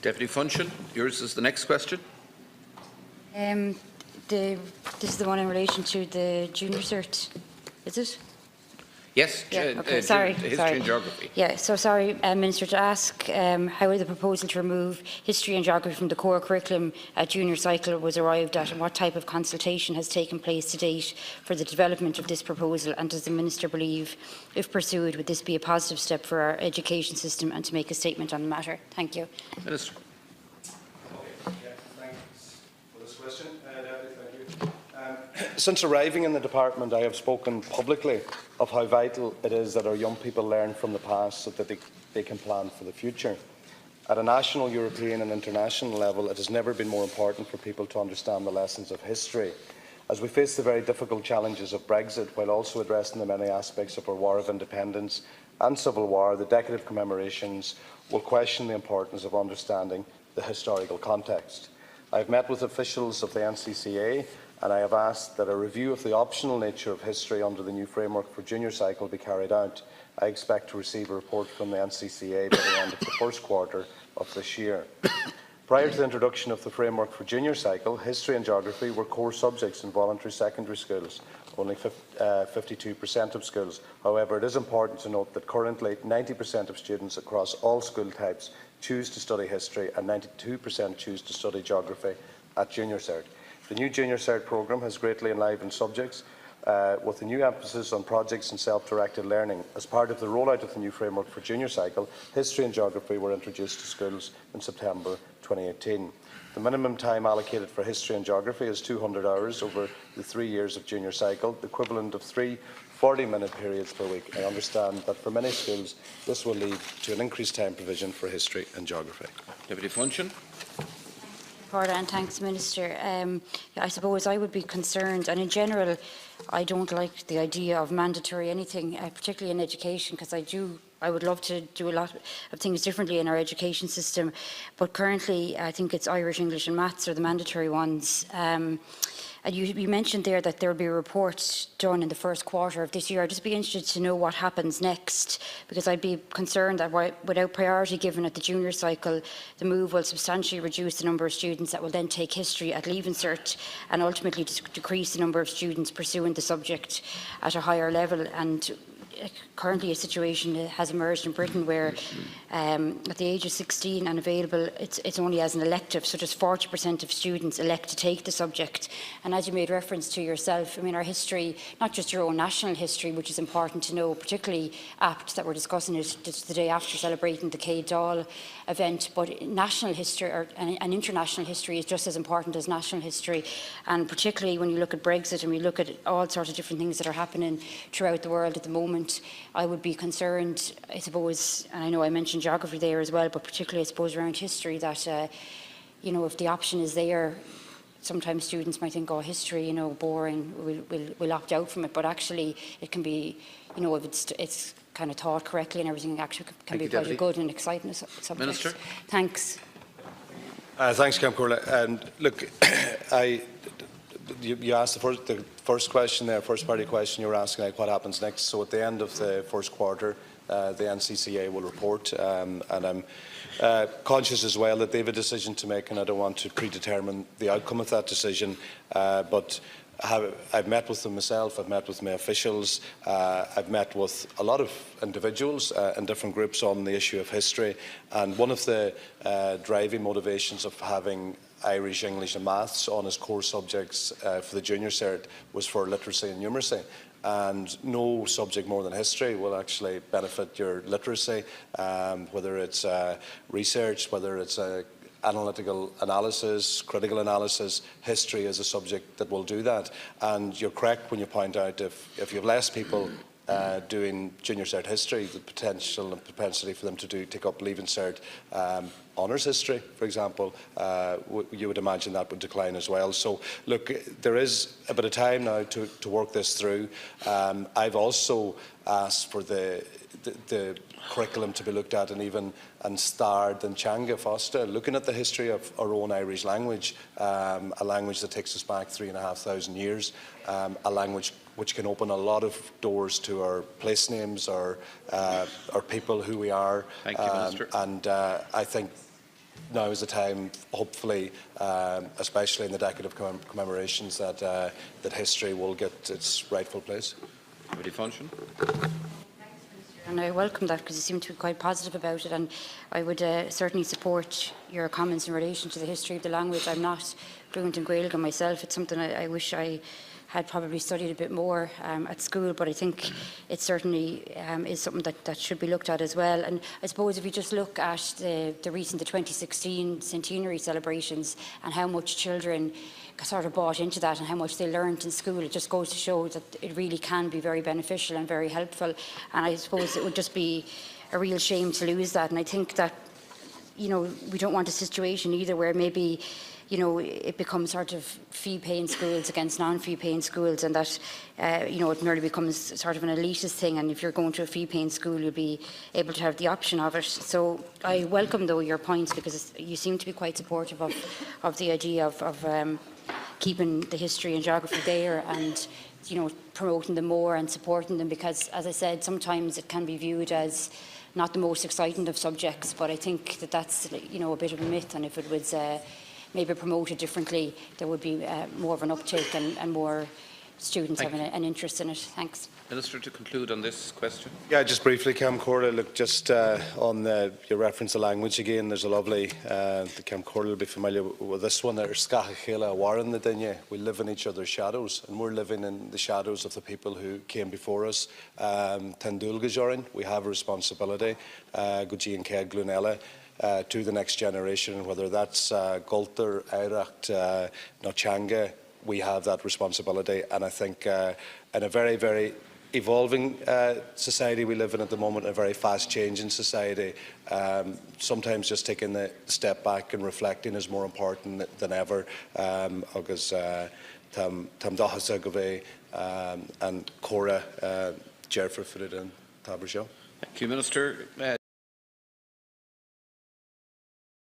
Deputy Funchion, yours is the next question. This is the one in relation to the junior cert, is it? Yes, yeah, okay. History and geography. Yeah, so sorry, Minister, to ask how the proposal to remove history and geography from the core curriculum at junior cycle was arrived at, and what type of consultation has taken place to date for the development of this proposal, and does the Minister believe, if pursued, would this be a positive step for our education system, and to make a statement on the matter? Thank you. Minister. Thanks for this question. Since arriving in the department, I have spoken publicly of how vital it is that our young people learn from the past so that they can plan for the future. At a national, European and international level, it has never been more important for people to understand the lessons of history. As we face the very difficult challenges of Brexit, while also addressing the many aspects of our War of Independence and Civil War, the decade of commemorations will question the importance of understanding the historical context. I have met with officials of the NCCA, and I have asked that a review of the optional nature of history under the new framework for junior cycle be carried out. I expect to receive a report from the NCCA by the end of the first quarter of this year. Prior to the introduction of the framework for junior cycle, history and geography were core subjects in voluntary secondary schools, only 52% of schools. However, it is important to note that currently 90% of students across all school types choose to study history and 92% choose to study geography at junior cert. The new Junior Cert programme has greatly enlivened subjects with a new emphasis on projects and self-directed learning. As part of the rollout of the new framework for junior cycle, history and geography were introduced to schools in September 2018. The minimum time allocated for history and geography is 200 hours over the 3 years of junior cycle, the equivalent of 3 40-minute periods per week. I understand that for many schools this will lead to an increased time provision for history and geography. Deputy Funchion. And thanks, Minister. I suppose I would be concerned, and in general, I don't like the idea of mandatory anything, particularly in education, because I would love to do a lot of things differently in our education system. But currently, I think it's Irish, English, and Maths are the mandatory ones. And you mentioned there that there will be a report done in the first quarter of this year. I'd just be interested to know what happens next, because I'd be concerned that without priority given at the junior cycle, the move will substantially reduce the number of students that will then take history at Leaving Cert, and ultimately decrease the number of students pursuing the subject at a higher level. And currently a situation has emerged in Britain where at the age of 16 and available, it's only as an elective, so just 40% of students elect to take the subject. And as you made reference to yourself, I mean, our history, not just your own national history, which is important to know, particularly apt that we're discussing it just the day after celebrating the Dáil event, but national history and international history is just as important as national history. And particularly when you look at Brexit and we look at all sorts of different things that are happening throughout the world at the moment, I would be concerned, I suppose, and I know I mentioned geography there as well, but particularly I suppose around history, that you know, if the option is there, sometimes students might think, oh, history, you know, boring, we'll opt out from it. But actually it can be, you know, if it's kind of taught correctly and everything, actually can be quite a good and exciting subject. Minister. Thanks. Thanks, Councillor Corley. And look, you asked the first question there, first part of the question you were asking, like, what happens next. So at the end of the first quarter, the NCCA will report, and I'm conscious as well that they have a decision to make, and I don't want to predetermine the outcome of that decision. But I've met with them myself, I've met with my officials, I've met with a lot of individuals in different groups on the issue of history, and one of the driving motivations of having Irish, English and Maths on as core subjects for the junior cert was for literacy and numeracy. And no subject more than history will actually benefit your literacy, whether it's research, whether it's analytical analysis, critical analysis. History is a subject that will do that. And you're correct when you point out if you have less people doing junior cert history, the potential and propensity for them to take up Leaving Cert honours history, for example, you would imagine that would decline as well. So look, there is a bit of time now to work this through. I've also asked for the curriculum to be looked at and starred and Changa Fosta, looking at the history of our own Irish language, a language that takes us back 3,500 years, a language which can open a lot of doors to our place names, our people, who we are. Thank you, Minister. And I think now is the time, hopefully, especially in the decade of commemorations, that that history will get its rightful place. Deputy Funchion. And I welcome that because you seem to be quite positive about it, and I would certainly support your comments in relation to the history of the language. I'm not fluent in Gaeilge myself. It's something I wish I had probably studied a bit more at school, but I think it certainly is something that should be looked at as well. And I suppose if you just look at the 2016 centenary celebrations and how much children sort of bought into that and how much they learned in school, it just goes to show that it really can be very beneficial and very helpful. And I suppose it would just be a real shame to lose that. And I think that, you know, we don't want a situation either where maybe, you know, it becomes sort of fee-paying schools against non-fee-paying schools, and that, you know, it nearly becomes sort of an elitist thing, and if you're going to a fee-paying school, you'll be able to have the option of it. So I welcome, though, your points, because you seem to be quite supportive of the idea of keeping the history and geography there, and, you know, promoting them more and supporting them, because, as I said, sometimes it can be viewed as not the most exciting of subjects, but I think that that's, you know, a bit of a myth, and if it was maybe promoted differently, there would be more of an uptake and more students having an interest in it. Thanks. Minister, to conclude on this question. Yeah, just briefly, Cam Corley, look, just on your reference to language again, there's a lovely, Cam Corley will be familiar with this one, there's Scachachela Warren the Dinya. We live in each other's shadows, and we're living in the shadows of the people who came before us. Tandulga Jorin, we have a responsibility, Guji and Ked Glunella, to the next generation, whether that's Gulter, Oireachtas, Nochanga, we have that responsibility. And I think in a very, very evolving society we live in at the moment, a very fast-changing society, sometimes just taking the step back and reflecting is more important than ever. Agus tam dachas agave and Cora Jerfer Fridin Tabershow. Thank you, Minister.